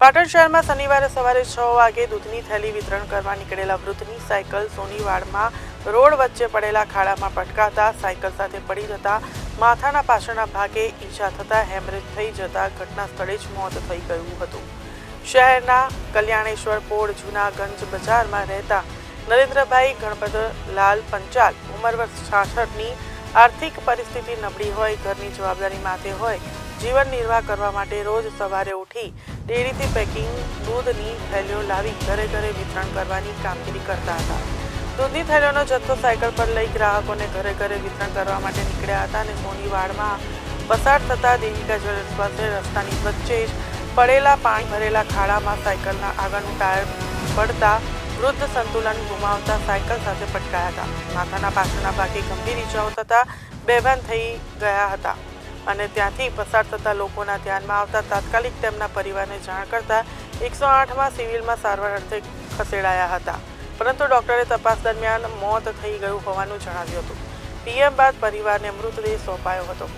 પાટણ શહેરમાં શનિવારે સવારે 6 વાગે દૂધની થેલી વિતરણ કરવા નીકળેલા વૃદ્ધની સાયકલ સોનીવાડમાં રોડ વચ્ચે પડેલા ખાડામાં પટકાતા સાયકલ સાથે પડી જતા માથાના પાછળના ભાગે ઈજા થતા હેમરેજ થઈ જતા ઘટના સ્થળે જ મોત થઈ ગયું હતું। શહેરના કલ્યાણેશ્વર પોળ જૂનાગંજ બજારમાં રહેતા નરેન્દ્રભાઈ ગણપતલાલ પંચાલ ઉંમર વર્ષ 66ની આર્થિક પરિસ્થિતિ નબળી હોય, ઘરની જવાબદારી માથે હોય, જીવન નિર્વાહ કરવા માટે રોજ સવારે ઉઠી ડેરીથી પેકિંગ દૂધની થેલીઓ લાવી ઘરે ઘરે વિતરણ કરવાની કામગીરી કરતા હતા। દૂધની થેલીઓનો જથ્થો સાયકલ પર લઈ ગ્રાહકોને ઘરે ઘરે વિતરણ કરવા માટે નીકળ્યા હતા અને સોનીવાડમાં પસાર થતા દેવિકા જ્વેલર્સ પાસે રસ્તાની વચ્ચે જ પડેલા પાણી ભરેલા ખાડામાં સાયકલના આગળનું ટાયર પડતા વૃદ્ધ સંતુલન ગુમાવતા સાયકલ સાથે પટકાયા હતા। માથાના પાછળના ભાગે ગંભીર ઈજાઓ થતાં બેભાન થઈ ગયા હતા અને ત્યાંથી પસાર થતા લોકોના ધ્યાનમાં આવતા તાત્કાલિક તેમના પરિવારને જાણ કરતા 108માં સિવિલમાં સારવાર અર્થે ખસેડાયા હતા, પરંતુ ડોક્ટરે તપાસ દરમિયાન મોત થઈ ગયું હોવાનું જણાવ્યું હતું। પીએમ બાદ પરિવારને મૃતદેહ સોંપાયો હતો।